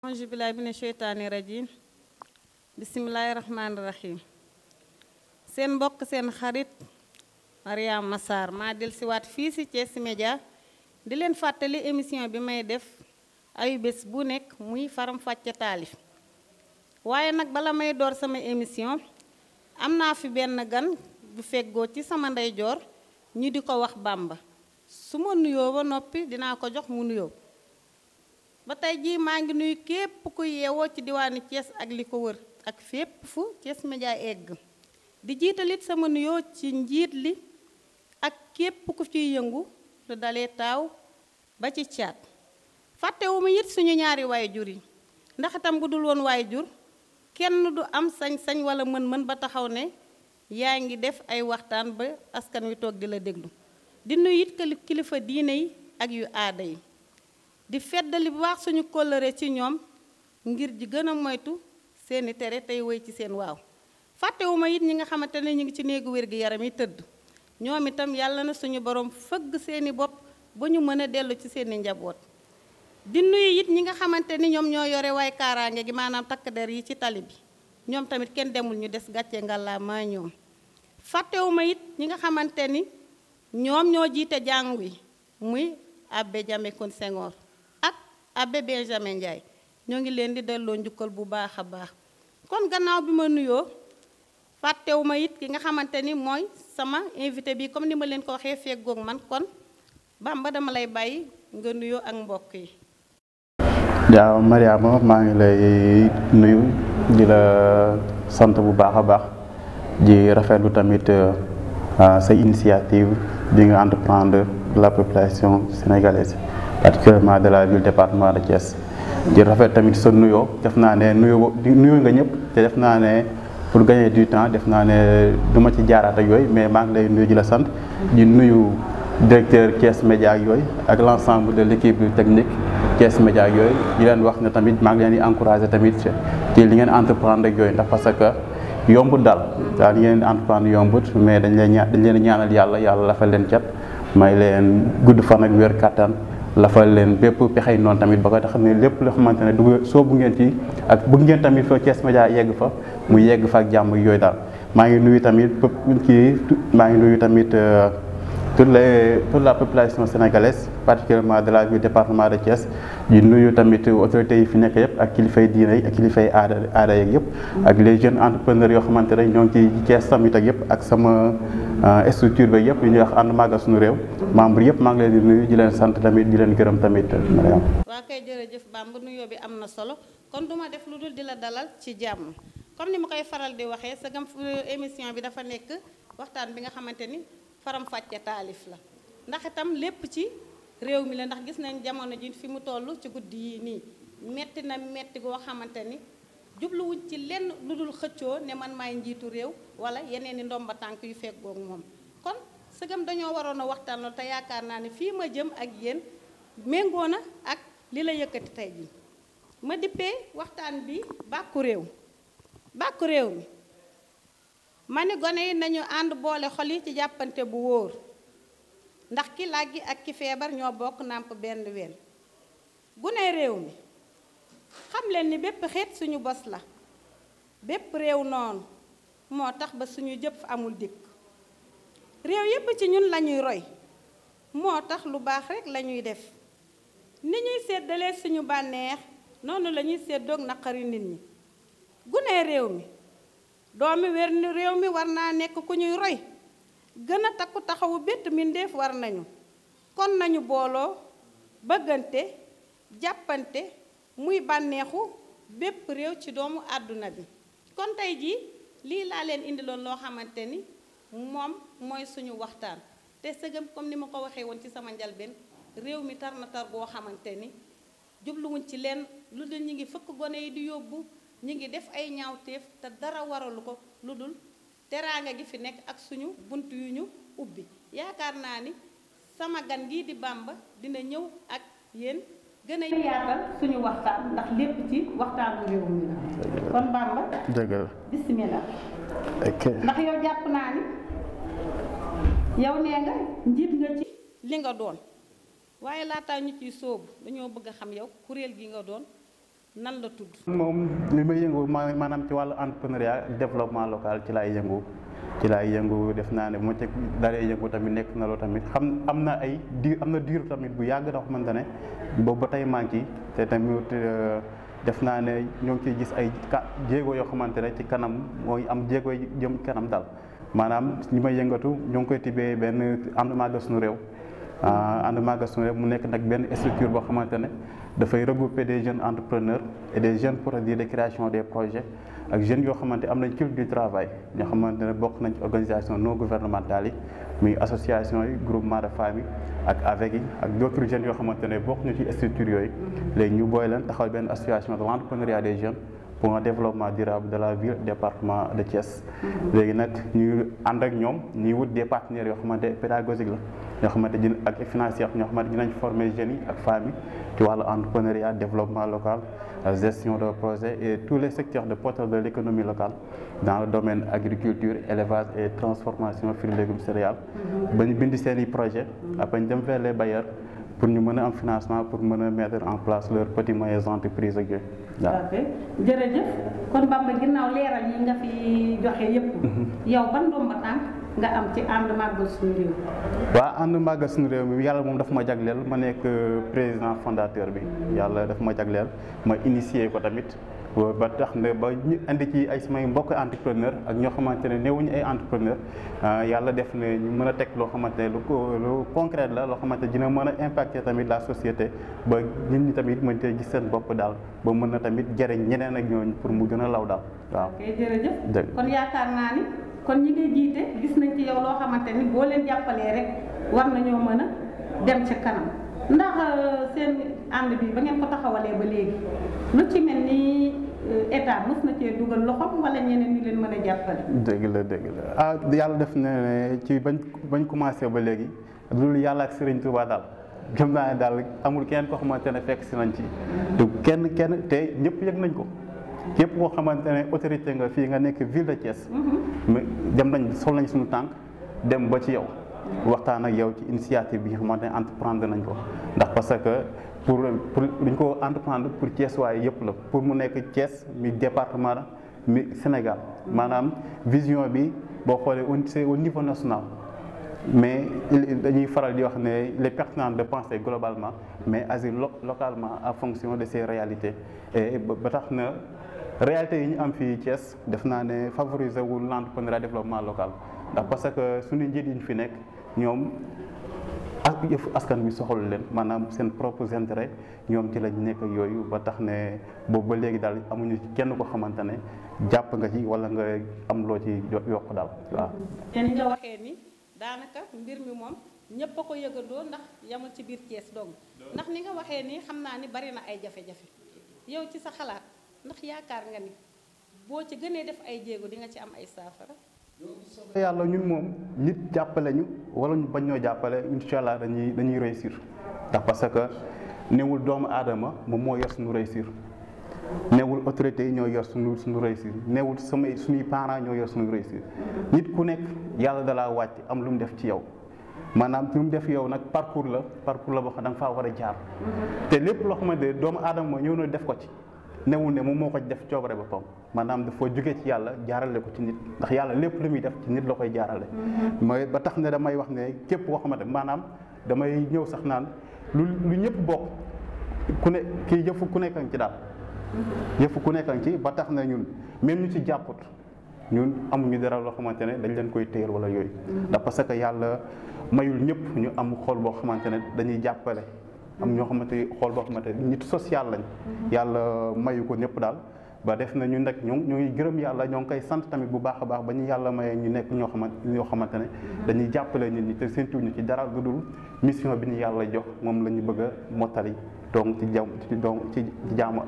auzu billaahi mina sheytaani rajiim bismillaahi rahmaani rahiim seen mbokk seen xarit Mariama Sarr maa dellusiwaat fii ci Thiès Média di leen fàttali émission bi may def ayu bés bu nekk muy faram fàcce taalif waaye nag bala may door sama émission am naa fi benn gan bu feggoo ci sama ndeyjoor ñu di ko wax Bamba su ma nuyoo ba noppi dinaa ko jox mu nuyoo ba tey jii maa ngi nuyu képp ku yeewoo ci diwaanu Thiès ak li ko wër ak fépp fu Thiès Média egg di jiitalit sama nuyoo ci njiit li ak képp ku ciy yëngu lu dalee taaw ba ci caat fàttewuma it suñu ñaari waayjur yi ndax itam bu dul woon waayjur kenn du am sañ-sañ wala mën-mën ba taxaw ne yaa ngi def ay waxtaan ba askan wi toog di la déglu di nuyu it kilifa diine yi ak yu aada yi di feddali bu baax suñu kóllëre ci ñoom ngir ji gën a moytu seeni tere tey woy ci seen waaw fàttewuma it ñi nga xamante ne ñu ngi ci néegu wér-gi-yaram yi tëdd ñoom itam yàlla na suñu borom fëgg seeni bopp ba ñu mën a dellu ci seeni njaboot di nuyu it ñi nga xamante ni ñoom ñoo yore waay kaaraange gi maanaam takk der yi ci tali bi ñoom tamit kenn demul ñu des gàcce ngàllaamaa ñoom fàttewuma it ñi nga xamante ni ñoom ñoo jiite jàngu yi muy abbé Diamécoune Senghor ak abbé Benjamin Ndiaye ñoo ngi leen di delloo njukkal bu baax a baax kon gannaaw bi ma nuyoo fàttewuma it ki nga xamante ni mooy sama invité bi comme ni ma leen ko waxee feggoog man kon Bamba dama lay bàyyi nga nuyoo ak mbokk yi. waaw Mariama maa ngi lay nuyu di la sant bu baax a baax di rafetlu tamit sa initiative bi nga entreprendre de la population sénégalaise particulièrement de la ville département de Thiès. di rafet tamit sa nuyoo def naa ne nuyoo nga ñëpp te def naa ne pour gagner du temps def naa ne du ma ci jaaraat ak yooyu mais maa ngi lay nuyu di la sant di nuyu directeur Thiès Média ak yooyu ak l' ensemble de l' équipe technique Thiès Média ak yooyu di leen wax ne tamit maa ngi leen di encouragé tamit ci li ngeen entreprendre ak yooyu ndax parce que yombut daal li ngeen entreprendre yombut mais dañ leen ñaanal yàlla lafal leen cat may leen gudd fan ak wér kattan lafal leen bépp pexey noonu tamit ba ko tax ne lépp loo xamante ne du soobu ngeen ci ak bëgg ngeen tamit fa Thiès Média yegg fa mu yegg fa ak jàmm yooyu daal maa ngi nuyu tamit toute la population sénégalaise particulièrement de la ville département de Thiès di nuyu tamit autorités yi fi nekk yëpp ak kilifay diine yi ak kilifay aada yeeg yëpp ak les jeunes entrepreneurs yoo xamante ne ñoo ngi ci Thiès tamit ak yëpp ak sama structure ba yëpp yu ñuy wax ànd màggal suñu réew membre yëpp maa ngi leen di nuyu di leen sant tamit di leen gërëm tamit Mariam. waa kay jërëjëf Bamba nuyoo bi am na solo kon duma def lu dul di la dalal ci jàmm comme ni ma koy faral di waxee sagam émission bi dafa nekk waxtaan bi nga xamante ni faram fàcce taalif la ndax itam lépp ci réew mi la ndax gis nañ jamono ji fi mu toll ci guddi yi nii metti na metti goo xamante ni jubluwuñ ci lenn lu dul xëccoo ne man maay njiitu réew wala yeneen i ndomba tànk yu feggoog moom kon sëgam dañoo waroon a waxtaan loolu te yaakaar naa ne fii ma jëm ak yéen méngoo na ak li la yëkkati tey ji ma dippee waxtaan bi bàkku réew mi ma ni gone yi nañu ànd boole xol yi ci jàppante bu wóor ndax ki làggi ak ki feebar ñoo bokk nàmp benn ween gune réew mi xam leen ni bépp xeet suñu bos la bépp réew noonu moo tax ba suñu jëf amul dikk réew yépp ci ñun lañuy roy moo tax lu baax rekk lañuy def ni ñuy séddalee suñu bànneex noonu lañuy séddoog naqari nit ñi gune réew mi doomi wér ni réew mi war naa nekk ku ñuy roy gën a takku taxawu bétt mbindéef war nañu kon nañu booloo bëggante jàppante muy bànneexu bépp réew ci doomu àdduna bi kon tey jii lii laa leen indiloon loo xamante ni moom mooy suñu waxtaan te sëgam comme ni ma ko waxee woon ci sama njalbeen réew mi tar na tar goo xamante ni jubluwuñ ci leen lu dul ñi ngi fëkk gone yi di yóbbu ñi ngi def ay ñaawteef te dara waralu ko lu dul teraanga gi fi nekk ak suñu bunt yu ñu ubbi yaakaar naa ni sama gan gii di Bamba dina ñëw ak yéen gën a yaatal suñu waxtaan ndax lépp ci waxtaanu réew mi la kon Bamba dëgg la bismillah ok ndax yow jàpp naa ni yow nee nga njiit nga ci li nga doon waaye laataa ñu ciy sóobu dañoo bëgg a xam yow kuréel gi nga doon nan la tudd. moom li may yëngu maanaam ci wàllu entrepreneuriat développement local ci laay yëngu def naa ne bu ma ci dalee yëngu tamit nekk na loo tamit am na diir tamit bu yàgg da xamante ne boobu ba tey maa ngi ci te tamit def naa ne ñoo ngi ciy gis ay jéego yoo xamante ne ci kanam mooy am jéego jëm kanam daal maanaam li may yëngatu ñoo ngi koy tibbee benn ànd màggal suñu réew. ànd màggal suñu réew mu nekk nag benn structure boo xamante ne dafay regrouper des jeunes entrepreneurs et des jeunes produits de création des projets ak jeunes yoo xamante am nañ culture du travail ñoo xamante ne bokk nañ ci organisation non gouvernementale yi muy association yi groupement de famille ak avec yi ak d' autres jeunes yoo xamante ne bokk ñu ci structure yooyu léegi ñu booy leen taxawal benn association de l' entrepreneuriat des jeunes pour un développement durable de la ville département de Thiès. léegi nag ñu ànd ak ñoom ñuy wut des partenaires yoo xamante pédagogique la ñoo xamante ne ak financière ñoo xamante dinañ former jeunes yi ak famille ci wàllu entrepreneuriat développement local gestion de projet et tous les secteurs de porteurs de l'économie locale dans le domaine agriculture élevage et transformation fruits et légumes céréales. ba ñu bind seen i projet après ñu dem vers les bailleurs pour ñu mën a am financement pour mën a mettre en place leurs petits moyennes entreprises ak yooyu. ok jërëjëf kon Bamba ginnaaw leeral yi nga fi joxe yëpp. yow ban ndomba tànk nga am ci ànd màggal suñu réew. waaw ànd màggal suñu réew mi yàlla moom dafa ma jagleel ma nekk président fondateur bi yàlla dafa ma jagleel ma initier ko tamit ba tax na ba ñu indi ci ay samay mbokk entrepreneur ak ñoo xamante ne néewuñu ay entrepreneur yàlla def ne ñu mën a teg loo xamante ne lu concret la loo xamante ne dina mën a impacter tamit la société ba nit ñi tamit mën cee gis seen bopp daal ba mën na tamit jëriñ ñeneen ak ñooñu pour mu gën a law daal waaw. ok jërëjëf kon yaakaar naa ni kon ñi ngay jiite gis nañ ci yow loo xamante ni boo leen jàppalee rek war nañoo mën a dem ca kanam ndax seen ànd bi ba ngeen ko taxawalee ba léegi lu ci mel ni état mës na cee dugal loxoom wala ñeneen ñu leen mën a jàppale. dëgg la yàlla def na ne ci bañ commencé ba léegi loolu yàlla ak Serigne Touba daal gëm naa ne daal amul kenn koo xamante ne fekk si nañ ci du kenn te ñëpp yëg nañ ko. képp koo xamante ne autorité nga fii nga nekk ville de Thiès. mais dem nañ sol nañ suñu tànk dem ba ci yow waxtaan ak yow ci initiative bi nga xamante ne entreprendre nañ ko ndax parce que pour duñ ko entreprendre pour Thiès waaye yëpp la pour mu nekk Thiès mi département mi Sénégal maanaam vision bi boo xoolee c'est au niveau national mais dañuy faral di wax ne il est pertinent de penser globalement mais agir localement en fonction de ces réalités et ba tax na réalité yi ñu am fii Thiès def naa ne favoriser wul l'entrepreneuriat développement local ndax parce que suñu njiit yi ñu fi nekk ñoom yëfu askan bi soxalu leen maanaam seen propres intérêts ñoom ci lañ nekk ak yooyu ba tax ne boobu ba léegi daal amuñu ci kenn ko xamante ne jàpp nga ci wala nga am loo ci yokk daal waaw. te ni nga waxee ni daanaka mbir mi moom ñëpp a ko yëgandoo ndax yamul ci biir Thiès dong ndax ni nga waxee nii xam naa ni bari na ay jafe-jafe yow ci sa xalaat ndax yaakaar nga ni boo ci gënee def ay jéego di nga ci am ay saafara. yàlla ñun moom nit jàppale ñu wala ñu bañ ñoo jàppale incha allah dañuy réussir ndax parce que newul doomu aadama moom moo yor suñu réussir newul autorité yi ñoo yor suñu réussir newul suñuy parents ñoo yor suñu réussir nit ku nekk yàlla dalaa wàcc am lu mu def ci yow maanaam lu mu def yow nag parcours la boo xam da nga faa war a jaar te lépp loo xamante ne doomu aadama ñëw na def ko ci newul ne moom moo ko def coobare boppam maanaam dafa jóge ci yàlla jaarale ko ci nit ndax yàlla lépp lu muy def ci nit la koy jaarale mooy ba tax ne damay wax ne képp koo xamante maanaam damay ñëw sax naan lu ñëpp bokk ku ne kii yëfu ku nekkan ci daal yëfu ku nekkan ci ba tax na ñun même ñu ci jàpput ñun amuñu dara loo xamante ne dañ leen koy téyal wala yooyu ndax parce que yàlla mayul ñëpp ñu am xol boo xamante ne dañuy jàppale am ñoo xamante ni xool boo xamante ni nit social lañ yàlla mayu ko ñëpp daal ba def na ñu nekk ñoo ngi gërëm yàlla ñoo ngi koy sant tamit bu baax a baax ba ñu yàlla mayee ñu nekk ñoo xamante ne dañuy jàppale nit ñi te séntuñu ci dara lu dul mission bi ñu yàlla jox moom la ñu bëgg a mottali donc ci jaamu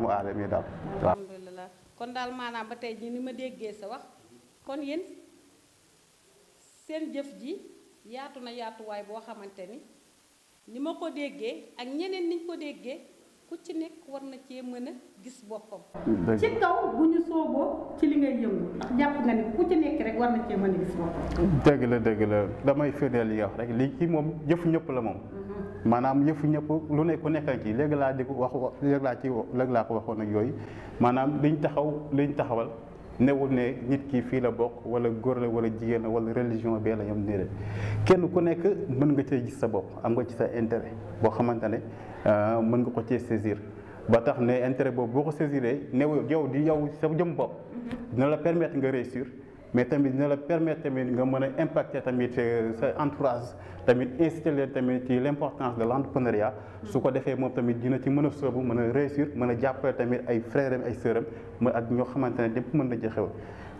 aadama yi daal waaw. alhamdulilah kon daal maanaam ba tey jii ni ma déggee sa wax kon yéen seen jëf ji yaatu na yaatuwaay boo xamante ni ma ko déggee ak ñeneen niñ ko déggee ku ci nekk war na cee mën a gis boppam. ci kaw bu ñu sooboo ci li ngay yëngu ndax jàpp nga ni ku ci nekk rek war na cee mën a gis boppam. dëgg la damay firndeel li nga wax rek lii ci moom jëfu ñëpp la moom. maanaam yëfu ñëpp lu ne ku nekk ci léegi laa di ko wax léegi laa ko waxoon ak yooyu maanaam liñ taxawal newul ne nit ki fii la bokk wala góor la wala jigéen la wala religion bee la yam nii kenn ku nekk mën nga cee gis sa bopp am nga ci sa intérêt boo xamante ne mën nga ko cee saisir ba tax ne intérêt boobu boo ko saisiree new yow sa jëm bopp dina la permettre nga réussir mais tamit dina la permettre tamit nga mën a impacter tamit sa entourage tamit inciter leen tamit ci l'importance de l'entrepreneuriat su ko defee moom tamit dina ci mën a soobu mën a réussir mën a jàppale tamit ay frères am ay sœurs am ak ñoo xamante ne lépp mën na ci xew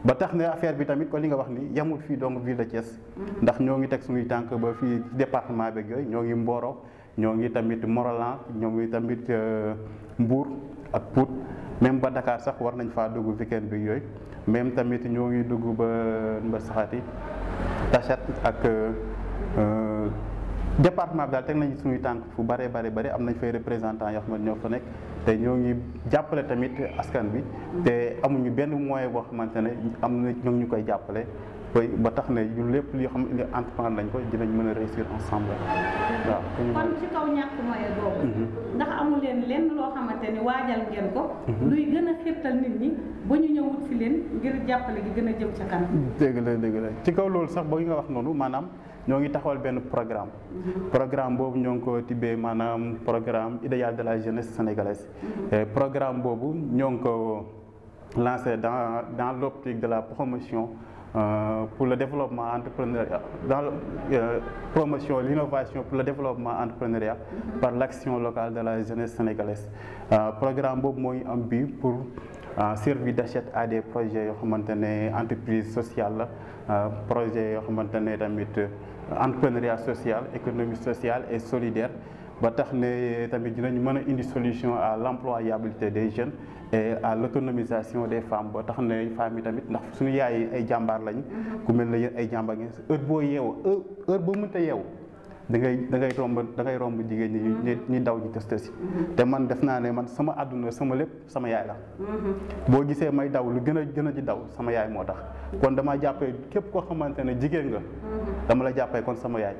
ba tax ne affaire bi tamit ko li nga wax ni yamul fii donc ville de Thiès ndax ñoo ngi teg suñuy tànk ba fii département beeg yooyu ñoo ngi Mboro ñoo ngi tamit Morolan ñoo ngi tamit Mbour ak Pout même ba Dakar sax war nañ faa dugg weekend bi yooyu même tamit ñoo ngi dugg ba saxaati Tachat ak département bi daal teg nañ suñuy tànk fu bare am nañ fay représentant yoo xam ne ñoo fa nekk te ñoo ngi jàppale tamit askan bi te amuñu benn moyen boo xamante ne am na ñoo ngi ñu koy jàppale ba tax ne ñun lépp li xam ne entreprendre lañ ko dinañ mën a réussir ensemble waaw. kon ci kaw ñàkk moyen boobu. ndax amu leen lenn loo xamante ni waajal ngeen ko. luy gën a xirtal nit ñi ba ñu ñëwut fi leen ngir jàppale gi gën a jëm ca kanam. dëgg la ci kaw loolu sax boo nga wax noonu maanaam ñoo ngi taxawal benn programme. programme boobu ñoo ngi ko tibbee maanaam programme idéal de la jeunesse sénégalaise. programme boobu ñoo ngi ko lancé dans l'optique de la promotion. Pour le développement entrepreneurial, promotion l'innovation pour le développement entrepreneurial par l'action locale de la jeunesse sénégalaise. Programme boobu mooy am bi pour servir d'achat à des projets yoo xamante ne entreprise sociale la projet yoo xamante ne tamit entrepreneuriat social économie sociale et solidaire ba tax ne tamit dinañ mën a indi solution à l'employabilité des jeunes et à l'autonomisation des femmes ba tax ne femmes yi tamit ndax suñu yaay yi ay jàmbaar lañ ku mel ne yéen ay jàmbaar ngeen heure boo yeewoo heure boo mënta yeewu da ngay romb jigéen ñi daw ji tës tësi te man def naa ne man sama àdduna sama lépp sama yaay la boo gisee may daw lu gën a di daw sama yaay moo tax kon dama jàppee képp koo xamante ne jigéen nga dama la jàppee kon sama yaay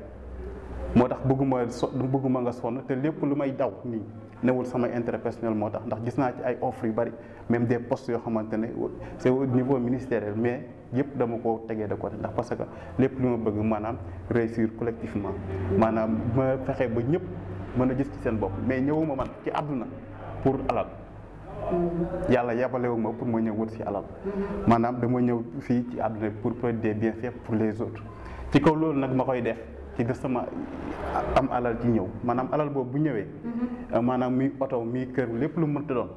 moo tax bëgguma nga sonn te lépp lu may daw nii newul sama intérêt personnel moo tax ndax gis naa ci ay offres yu bari même des postes yoo xamante ne c'est au niveau ministériel mais yëpp dama ko tegee de côté ndax parce que lépp lu ma bëgg maanaam réussir collectivement maanaam ma fexe ba ñëpp mën a gis ci seen bopp mais ñëwuma man ci àdduna pour alal yàlla yabalewu ma pour ma ñëw wut ci alal maanaam dama ñëw fii ci àdduna pour produire des bienfaits pour les autres ci kaw loolu nag ma koy def ci de sama am alal ci ñëw maanaam alal boobu bu ñëwee maanaam muy oto muy kër lépp lu mënta doon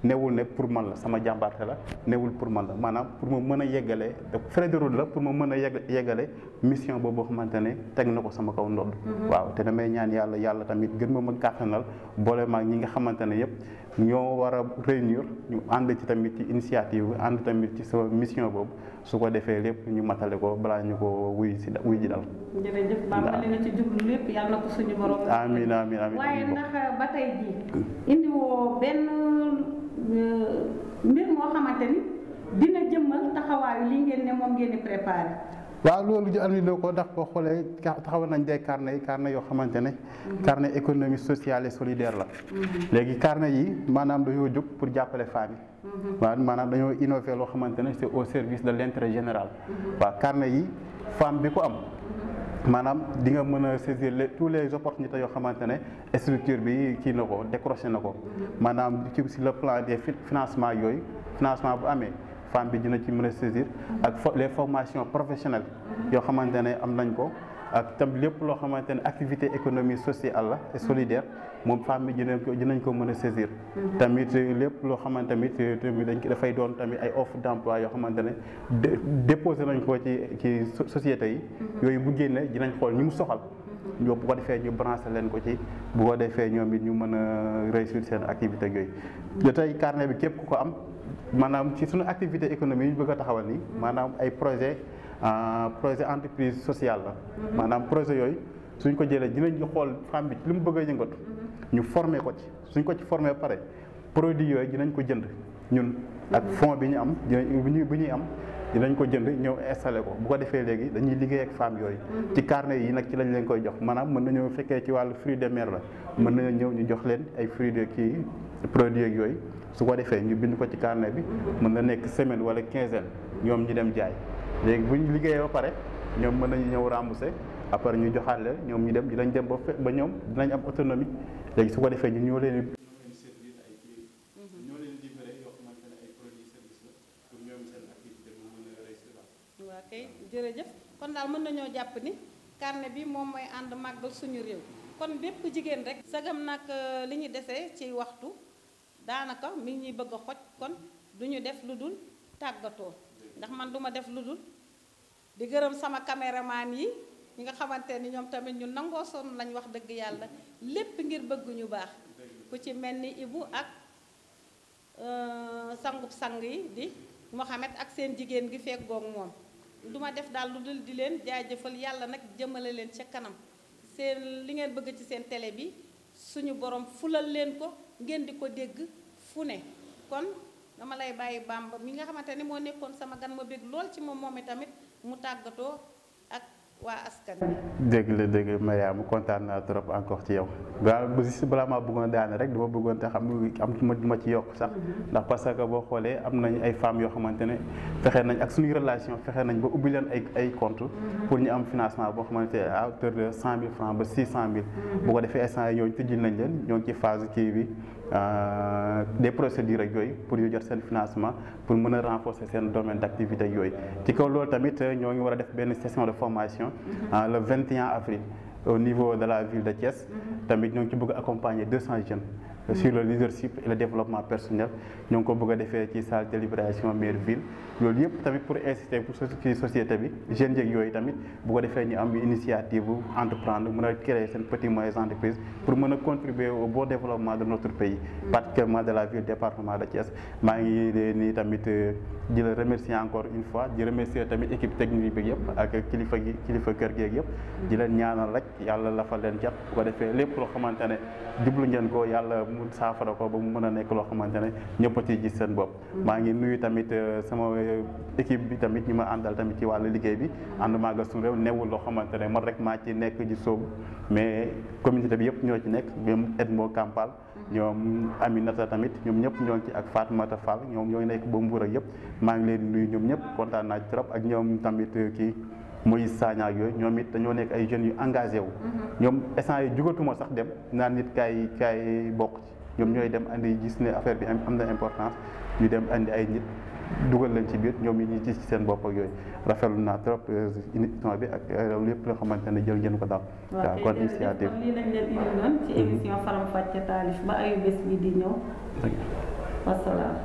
newul ne pour man la sama jàmbaarte la newul pour man la maanaam pour ma mën a yeggale frais de route la pour ma mën a yeggale mission boobu xamante ne teg na ko sama kaw ndodd waaw te damay ñaan yàlla tamit gën ma kàttanal boole maag ñi nga xamante ne yëpp ñoo war a réunir ñu ànd ci tamit ci initiative bi ànd tamit ci sama mission boobu su ko defee lépp ñu matale ko balaa ñu ko wuy ji dal. jërëjëf Bamba li nga ci jublu lépp yàlla na ko suñu borom. amiin waaye ndax ba tey jii indiwoo benn mbir moo xamante ni dina jëmmal taxawaayu li ngeen ne moom ngeen di préparé. waaw loolu ñu andi ko ndax boo xoolee taxawal nañ des carnet yoo xamante ne. carnet économie sociale et solidaire la. léegi carnet yi maanaam dañoo jóg pour jàppale femmes yi. waaw maanaam dañoo innover loo xamante ne c'est au service de l'intérêt général. waaw carnet yi femme bi ko am. maanaam di nga mën a saisir tous les opportunités yoo xamante ne structure bi kii na ko décroché na ko maanaam ci sur le plan des financement yooyu financement bu amee femme bi dina ci mën a saisir ak les formations professionnelles yoo xamante ne am nañ ko ak tam lépp loo xamante ne activité économie sociale la et solidaire moom femme bi dinañ ko mën a saisir tamit lépp loo xamante tamit dafay doon tamit ay offre d'emploi yoo xamante ne déposé nañ ko ci société yi yooyu bu génnee dinañ xool ñu mu soxal ñoo bu ko defee ñu branché leen ko ci bu ko defee ñoom it ñu mën a réussir seen activité yooyu de tey carnet bi képp ku ko am maanaam ci suñu activité économique yi ñu bëgg a taxawal nii maanaam ay projet entreprise sociale la maanaam projet yooyu suñ ko jëlee dinañ xool femme bi li mu bëgg a yëngatu ñu former ko ci suñ ko ci former ba pare produit yooyu dinañ ko jënd ñun ak fonds bi ñu am bu ñuy am dinañ ko jënd ñëw installé ko bu ko defee léegi dañuy liggéey ak femmes yooyu ci carnet yi nag ci lañ leen koy jox maanaam mën nañoo fekkee ci wàllu fruits de mer la mën nañoo ñëw ñu jox leen ay fruits de kii produits ak yooyu su ko defee ñu bind ko ci carnet bi mën na nekk semaine wala quinzaine ñoom ñu dem jaay léegi bu ñu liggéeyee ba pare ñoom mën nañu ñëw rembourser après ñu joxaat leen ñoom ñu dem dinañ dem ba ñoom dinañ am autonomie léegi su ko defee ñu ñoo leen servir ay kii ñoo leen livré yoo xamante ne ay produits service la pour ñoom seen activité bu mën a réussir. waaw kay jërëjëf kon daal mën nañoo jàpp ni carnet bi moom mooy ànd màggal suñu réew kon bépp jigéen rek sagam nag li ñu desee ci waxtu daanaka mi ngi ñuy bëgg a xoj kon du ñu def lu dul tàggatoo ndax man duma def lu dul di gërëm sama caméraman yi ñi nga xamante ni ñoom tamit ñu nangoo sonn lañ wax dëgg yàlla lépp ngir bëgg ñu baax ku ci mel ni Ibu ak sangub sang yi di Mohamed ak seen jigéen gi feggoog moom duma def daal lu dul di leen jaajëfal yàlla nag jëmale leen ca kanam seen li ngeen bëgg ci seen télé bi suñu borom fulal leen ko ngeen di ko dégg fu ne kon dama lay bàyyi Bamba mi nga xamante ni moo nekkoon sama gan ma bég lool ci moom tamit mu tàggatoo ak waa askan dégg Mariama kontaan naa trop encore ci yow balaa maa bëggoon daane rek dama bëggoon te xam am ma ci yokk sax ndax parce que boo xoolee am nañ ay femmes yoo xamante ne fexe nañ ak suñuy relation fexe nañ ba ubbi leen ay compte pour ñu am financement boo xamante ne à hauteur de 100 000 francs ba 600 000 bu ko defee instant ñooñu tëjil nañ leen ñoo ngi ci phase kii bi des procédures ak yooyu pour ñu jot seen financement pour mën a renforcer seen domaine d'activité ak yooyu ci kaw loolu tamit ñoo ngi war a def benn session de formation le 21 avril au niveau de la ville de Thiès tamit ñoo ngi ci bëgg accompagner 200 jeunes sur le leadership et le développement personnel ñoo ngi ko bëgg a defee ci salle de délibération maire ville loolu yëpp tamit pour inciter pour ci société bi jeunes yeeg yooyu tamit bu ko defee ñu am initiative bu entreprendre mën a créer seen petites moyennes entreprises pour mën a contribuer au bon développement de notre pays particulièrement de la ville département de Thiès maa ngi nii tamit di la remercier encore une fois di remercier tamit équipe technique bi yëpp ak kilifa kër geeg yëpp di leen ñaanal rek yàlla la fa leen jàpp bu ko defee lépp loo xamante ne jublu ngeen ko yàlla mu saafara ko ba mu mën a nekk loo xamante ne ñëpp a ciy gis seen bopp maa ngi nuyu tamit sama équipe bi tamit ñi ma àndal tamit ci wàllu liggéey bi ànd Màggal Suñu Réew newul loo xamante ne man rek maa ci nekk di sóobu mais communauté bi yëpp ñoo ci nekk ñoom Edmo Kampal ñoom Aminata tamit ñoom ñëpp ñoo ngi ci ak Fatoumata Fall ñoom ñoo nekk ba Mbour ak yëpp maa ngi leen di nuyu ñoom ñëpp kontaan naa ci trop ak ñoom tamit kii Moïse Sagna ak yooyu ñoom it dañoo nekk ay jeunes yu engagé wu ñoom instant yi jugatuma sax dem naan nit kaay bokk ci ñoom ñooy dem andi gis ne affaire bi am na importance ñu dem andi ay nit dugal leen ci biir ñoom yi ñu gis ci seen bopp ak yooyu rafetlu naa trop émission bi ak lépp loo xamante ne jël ngeen ko daal. waaw kon initiative lii lañ leen indiloon ci émission Faram Facce Taalif ba ayu bés bi di ñëw. wasalaam.